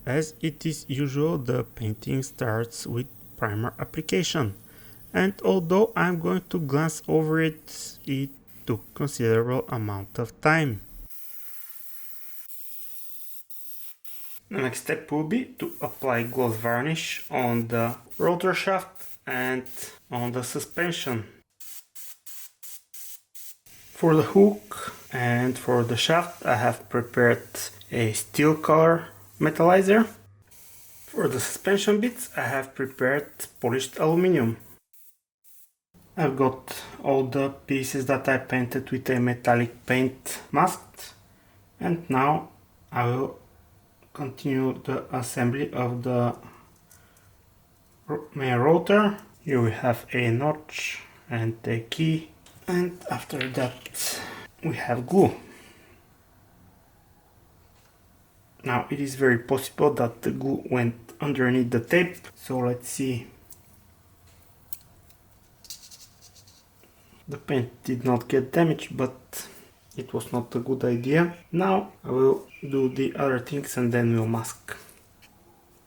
as it is usual, the painting starts with primer application. And although I'm going to glance over it, it took considerable amount of time. The next step will be to apply gloss varnish on the rotor shaft and on the suspension. For the hook and for the shaft I have prepared a steel color metallizer. For the suspension bits I have prepared polished aluminum. I've got all the pieces that I painted with a metallic paint masked, and now I will continue the assembly of the main rotor. Here we have a notch and a key, and after that we have glue. Now it is very possible that the glue went underneath the tape, so let's see. The paint did not get damaged, but it was not a good idea. Now I will do the other things and then we'll mask.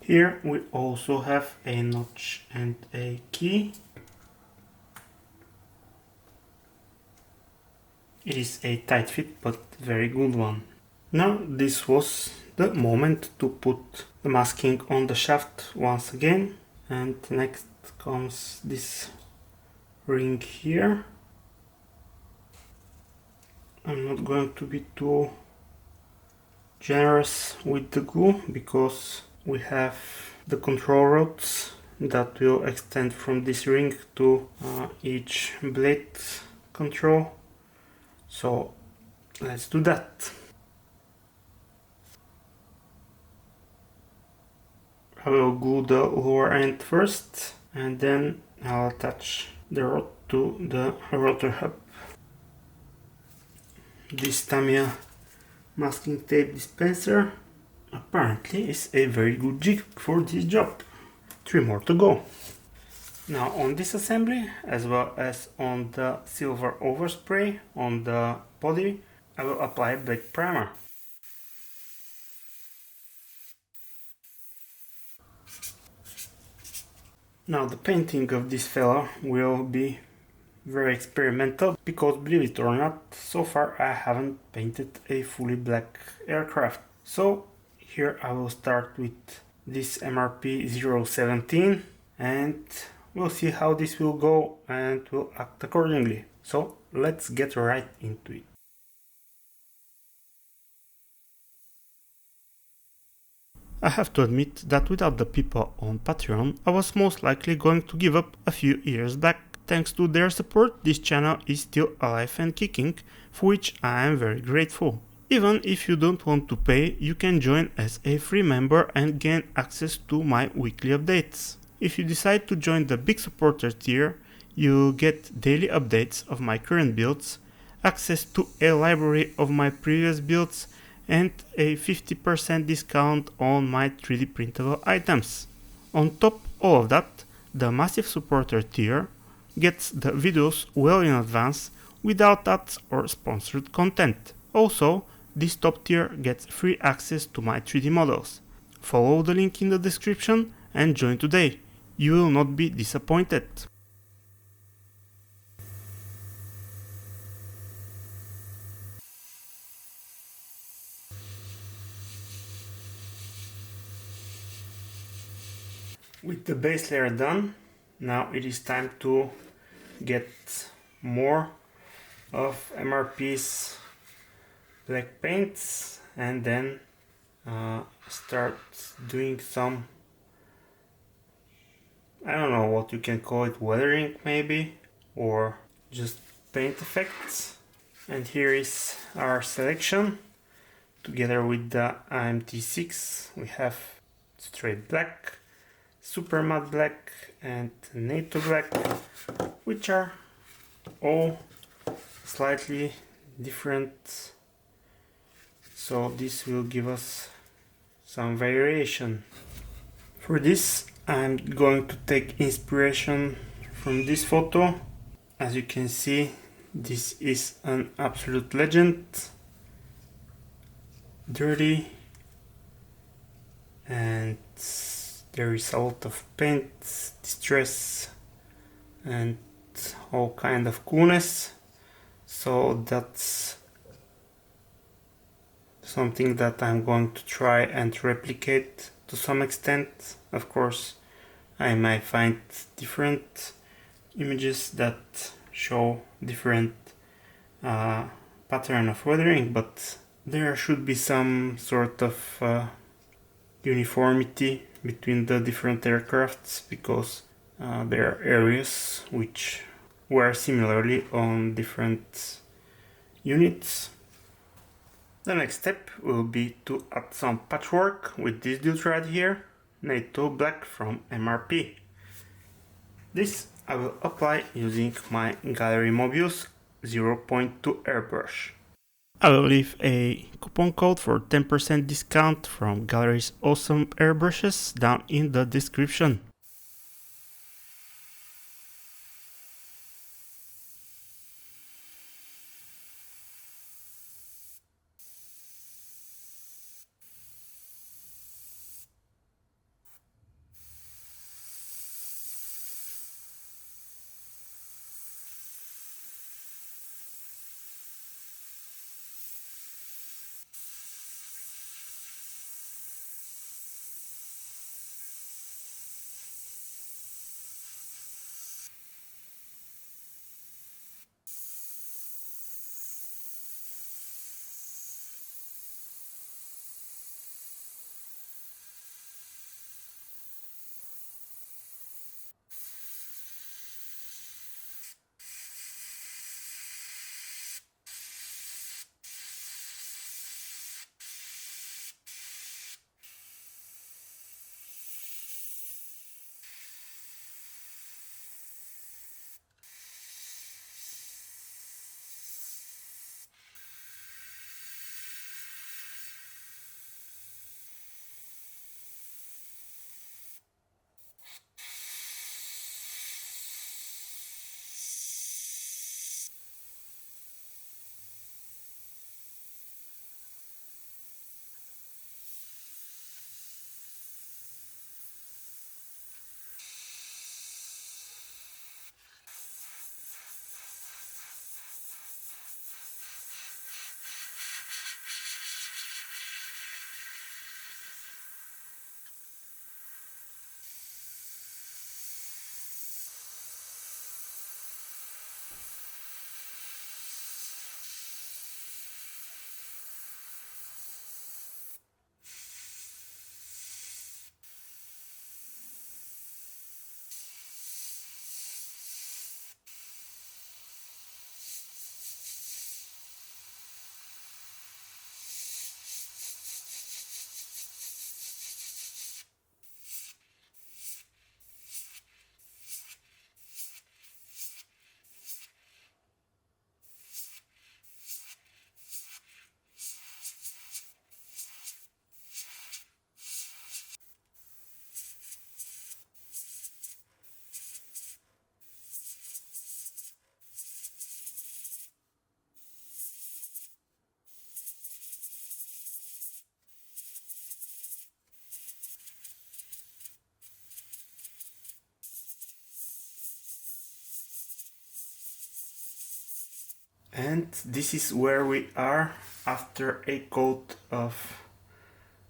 Here we also have a notch and a key. It is a tight fit but very good one. Now this was the moment to put the masking on the shaft once again, and next comes this ring here. I'm not going to be too generous with the glue because we have the control rods that will extend from this ring to each blade control. So let's do that. I will glue the lower end first and then I'll attach the rod to the rotor hub. This Tamiya masking tape dispenser apparently is a very good jig for this job. 3 more to go. Now on this assembly, as well as on the silver overspray on the body, I will apply black primer. Now the painting of this fella will be very experimental because, believe it or not, so far I haven't painted a fully black aircraft. So here I will start with this MRP 017 and we'll see how this will go and we'll act accordingly. So let's get right into it. I have to admit that without the people on Patreon, I was most likely going to give up a few years back. Thanks to their support, this channel is still alive and kicking, for which I am very grateful. Even if you don't want to pay, you can join as a free member and gain access to my weekly updates. If you decide to join the big supporter tier, you'll get daily updates of my current builds, access to a library of my previous builds, and a 50% discount on my 3D printable items. On top of all of that, the massive supporter tier gets the videos well in advance without ads or sponsored content. Also, this top tier gets free access to my 3D models. Follow the link in the description and join today. You will not be disappointed. With the base layer done, now it is time to get more of MRP's black paints and then start doing some, I don't know what you can call it, weathering maybe, or just paint effects. And here is our selection. Together with the IMT6 we have straight black, super matte black and NATO black, which are all slightly different, so this will give us some variation. For this I'm going to take inspiration from this photo. As you can see, this is an absolute legend. Dirty and and there is a lot of paint, distress, and all kind of coolness. So that's something that I'm going to try and replicate to some extent. Of course, I might find different images that show different pattern of weathering, but there should be some sort of uniformity between the different aircrafts, because there are areas which wear similarly on different units. The next step will be to add some patchwork with this dude right here, NATO Black from MRP. This I will apply using my Gallery Mobius 0.2 airbrush. I will leave a coupon code for 10% discount from Gallery's awesome airbrushes down in the description. And this is where we are after a coat of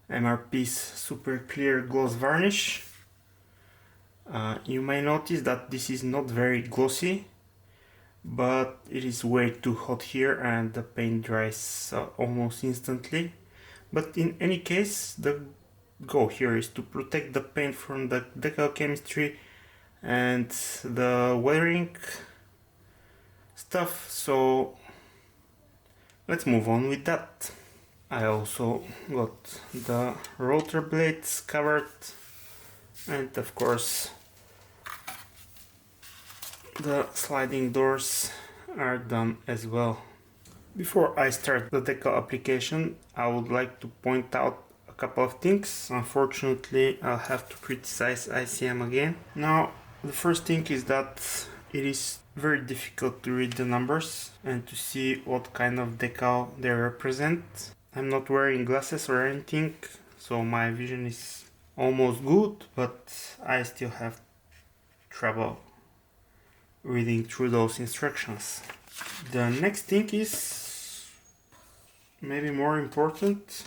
MRP's super clear gloss varnish. You may notice that this is not very glossy, but it is way too hot here and the paint dries almost instantly. But in any case, the goal here is to protect the paint from the decal chemistry and the weathering stuff, so let's move on with that. I also got the rotor blades covered, and of course the sliding doors are done as well. Before I start the decal application, I would like to point out a couple of things. Unfortunately, I'll have to criticize ICM again. Now, the first thing is that it is very difficult to read the numbers and to see what kind of decal they represent. I'm not wearing glasses or anything, so my vision is almost good, but I still have trouble reading through those instructions. The next thing is maybe more important.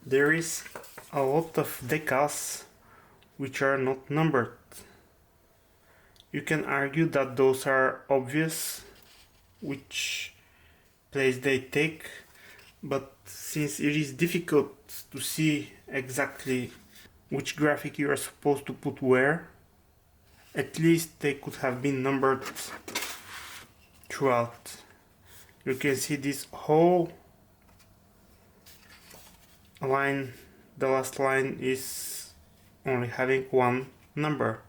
There is a lot of decals which are not numbered. You can argue that those are obvious which place they take, but since it is difficult to see exactly which graphic you are supposed to put where, at least they could have been numbered throughout. You can see this whole line, the last line is only having one number.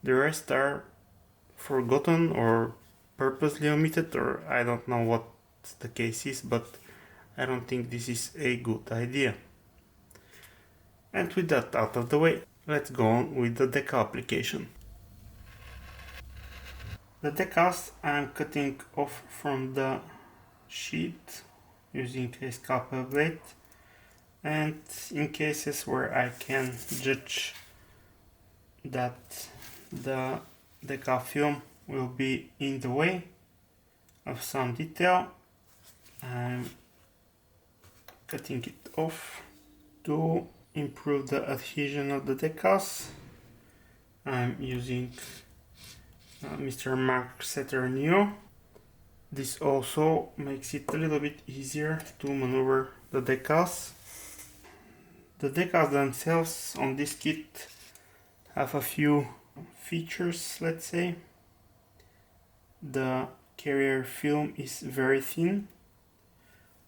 The rest are forgotten or purposely omitted, or I don't know what the case is, but I don't think this is a good idea. And with that out of the way, let's go on with the decal application. The decals I'm cutting off from the sheet using a scalpel blade, and in cases where I can judge that the decal film will be in the way of some detail, I'm cutting it off. To improve the adhesion of the decals, I'm using Mr. Mark Setter Neo. This also makes it a little bit easier to maneuver the decals. The decals themselves on this kit have a few features, let's say. The carrier film is very thin,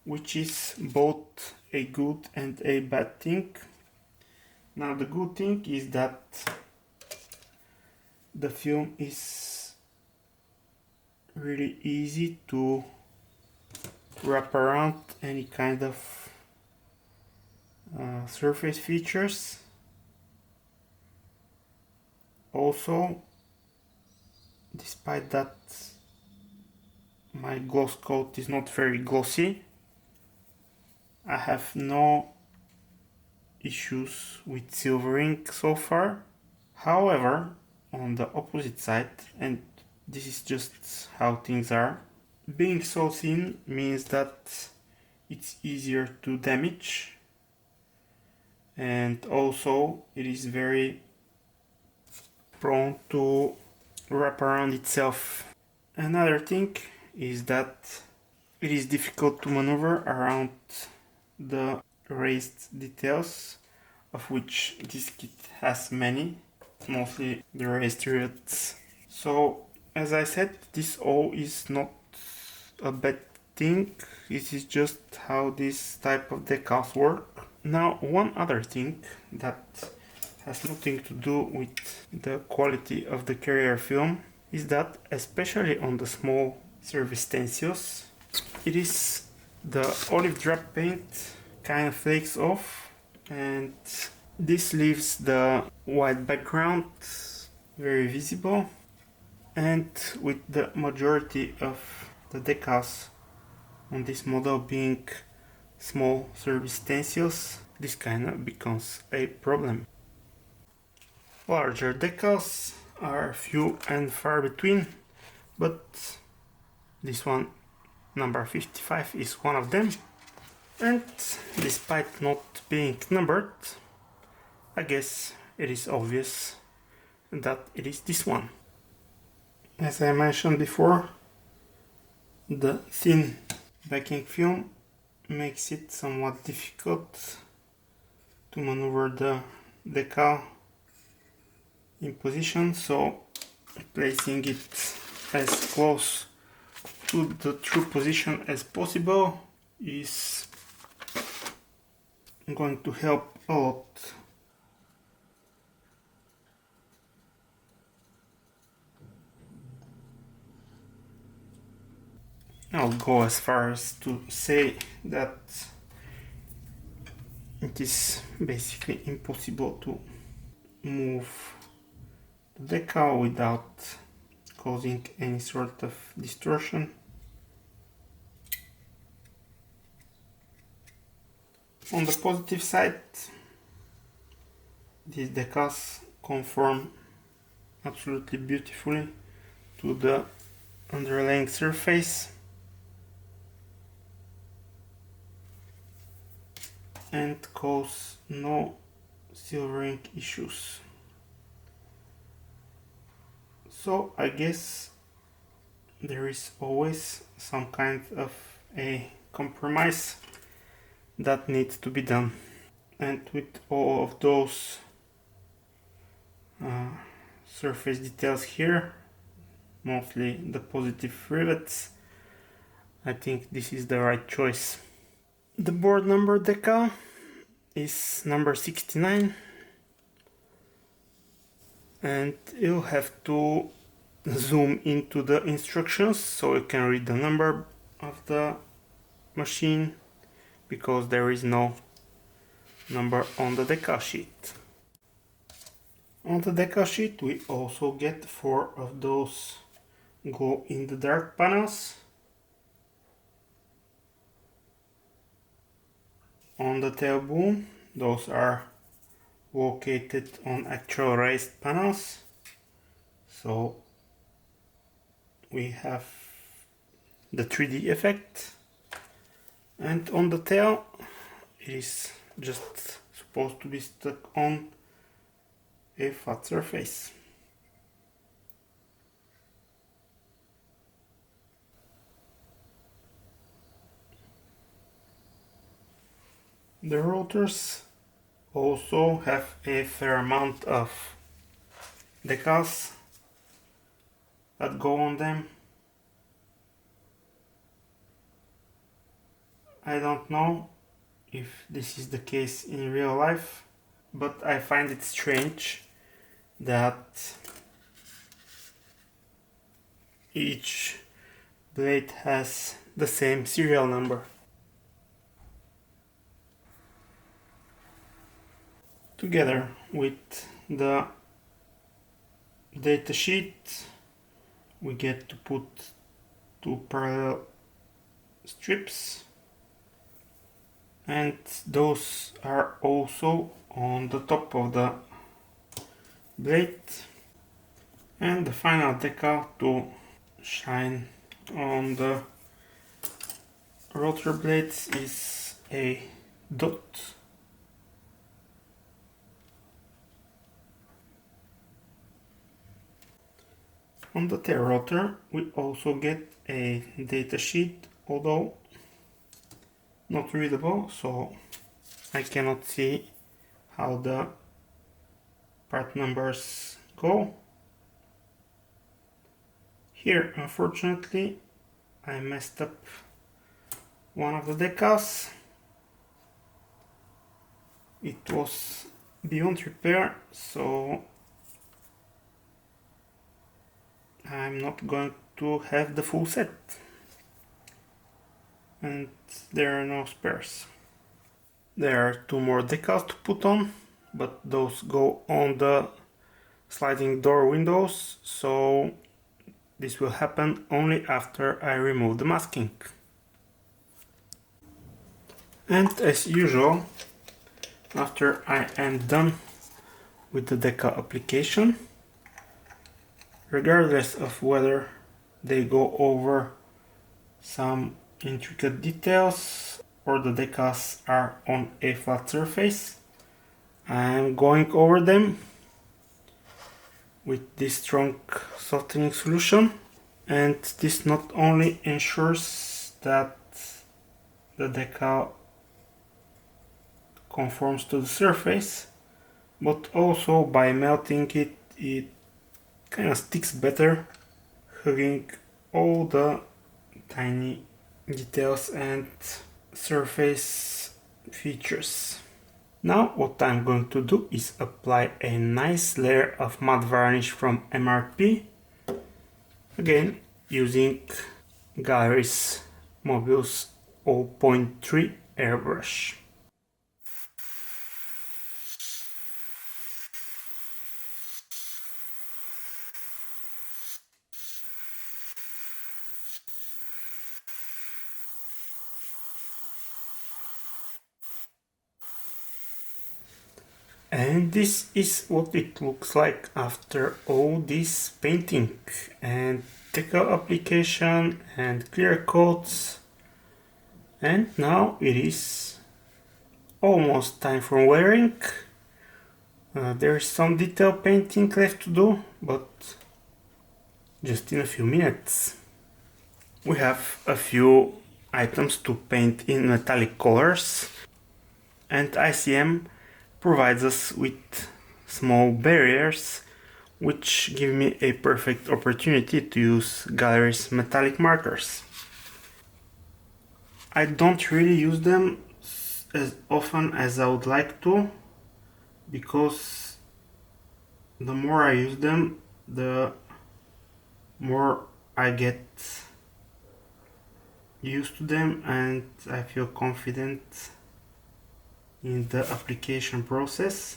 which is both a good and a bad thing. Now the good thing is that the film is really easy to wrap around any kind of surface features. Also, despite that my gloss coat is not very glossy, I have no issues with silvering so far. However, on the opposite side, and this is just how things are, being so thin means that it's easier to damage, and also it is very prone to wrap around itself. Another thing is that it is difficult to maneuver around the raised details, of which this kit has many, mostly the raised rivets. So as I said, this all is not a bad thing, it is just how this type of decals work. Now one other thing that has nothing to do with the quality of the carrier film is that, especially on the small service stencils, it is the olive drop paint kind of flakes off, and this leaves the white background very visible. And with the majority of the decals on this model being small service stencils, this kind of becomes a problem. Larger decals are few and far between, but this one, number 55, is one of them. And despite not being numbered, I guess it is obvious that it is this one. As I mentioned before, the thin backing film makes it somewhat difficult to maneuver the decal in position, so placing it as close to the true position as possible is going to help a lot. I'll go as far as to say that it is basically impossible to move the decal without causing any sort of distortion. On the positive side, These decals conform absolutely beautifully to the underlying surface and cause no silvering issues. So I guess there is always some kind of a compromise that needs to be done. And with all of those surface details here, mostly the positive rivets, I think this is the right choice. The board number decal is number 69, and you'll have to zoom into the instructions so you can read the number of the machine, because there is no number on the decal sheet. On the decal sheet we also get 4 of those glow in the dark panels. On the tail boom, those are located on actual raised panels, so we have the 3D effect. And on the tail, it is just supposed to be stuck on a flat surface. The rotors also have a fair amount of decals that go on them. I don't know if this is the case in real life, but I find it strange that each blade has the same serial number. Together with the data sheet, we get to put 2 parallel strips, and those are also on the top of the blade. And the final decal to shine on the rotor blades is a dot. On the tail rotor we also get a data sheet, although not readable, so I cannot see how the part numbers go. Here, unfortunately, I messed up one of the decals. It was beyond repair, so I'm not going to have the full set. And there are no spares. There are 2 more decals to put on, but those go on the sliding door windows, so this will happen only after I remove the masking. And as usual, after I am done with the decal application, regardless of whether they go over some intricate details or the decals are on a flat surface, I'm going over them with this strong softening solution, and this not only ensures that the decal conforms to the surface, but also by melting it, it kind of sticks better, hugging all the tiny details and surface features. Now what I'm going to do is apply a nice layer of matte varnish from MRP, again using Gallery's Mobius 0.3 airbrush. And this is what it looks like after all this painting and decal application and clear coats. And now it is almost time for wearing. There is some detail painting left to do, but just in a few minutes. We have a few items to paint in metallic colors, and ICM provides us with small barriers which give me a perfect opportunity to use Gallery's metallic markers. I don't really use them as often as I would like to, because the more I use them, the more I get used to them and I feel confident in the application process.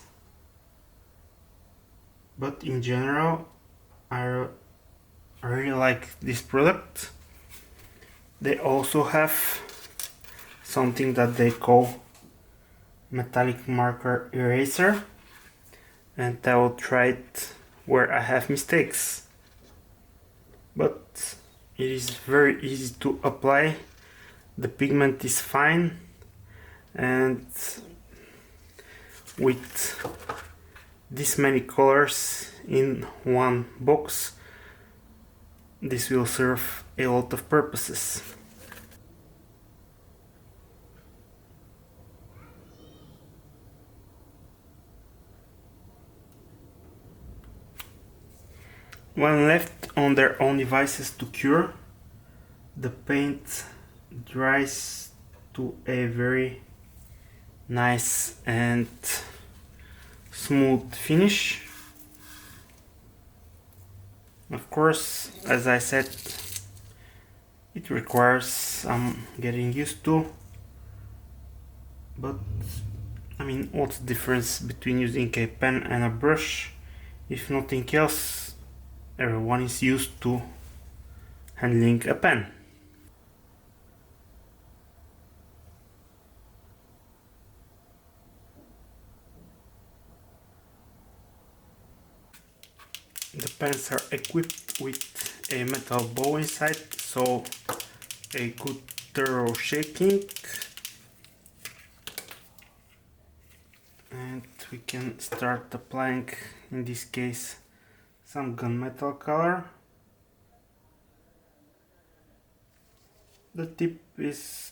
But in general, I really like this product. They also have something that they call metallic marker eraser, and I will try it where I have mistakes. But it is very easy to apply, the pigment is fine, and with this many colors in one box, this will serve a lot of purposes. When left on their own devices to cure, the paint dries to a very nice and smooth finish. Of course, as I said, it requires some getting used to, but I mean, what's the difference between using a pen and a brush? If nothing else, everyone is used to handling a pen. The pens are equipped with a metal bowl inside, so a good thorough shaking, and we can start applying, in this case, some gunmetal color. The tip is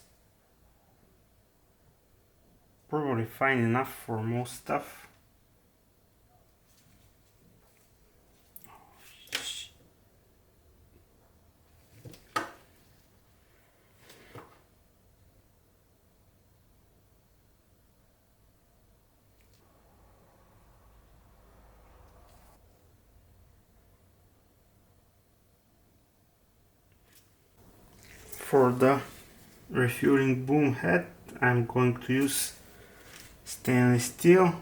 probably fine enough for most stuff. For the refueling boom head, I'm going to use stainless steel.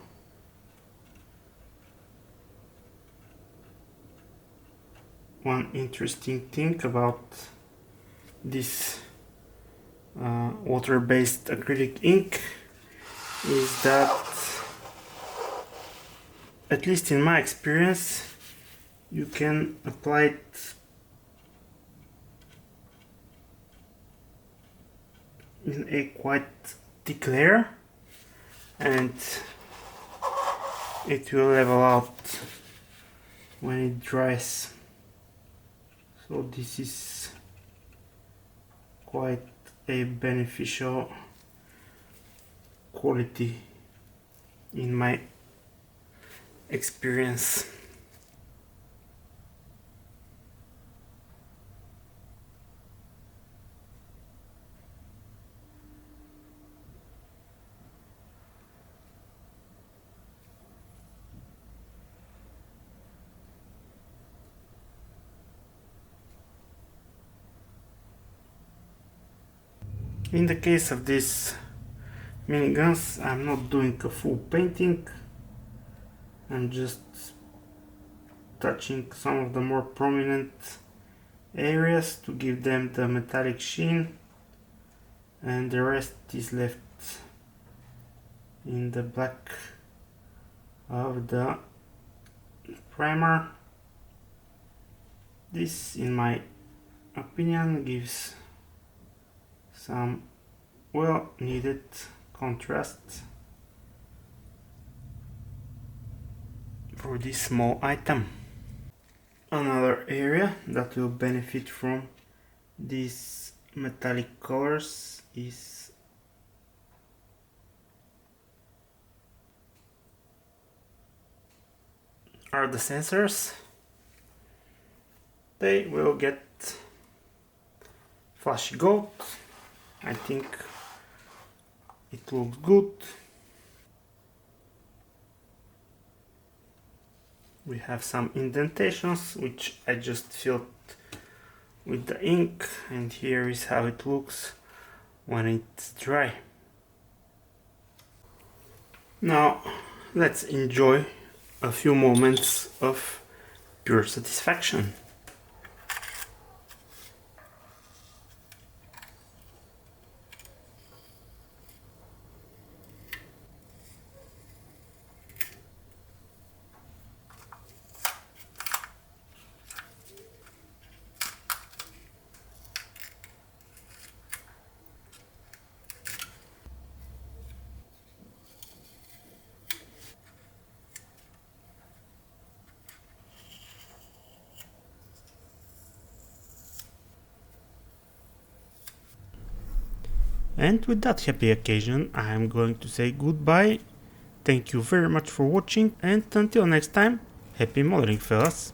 One interesting thing about this water-based acrylic ink is that, at least in my experience, you can apply it in a quite thick layer and it will level out when it dries. So this is quite a beneficial quality in my experience. In the case of these miniguns, I'm not doing a full painting, I'm just touching some of the more prominent areas to give them the metallic sheen, and the rest is left in the black of the primer. This, in my opinion, gives some well needed contrast for this small item. Another area that will benefit from these metallic colors are the sensors. They will get flashy gold. I think it looks good. We have some indentations which I just filled with the ink, and here is how it looks when it's dry. Now let's enjoy a few moments of pure satisfaction. And with that happy occasion, I am going to say goodbye. Thank you very much for watching, and until next time, happy modeling, fellas.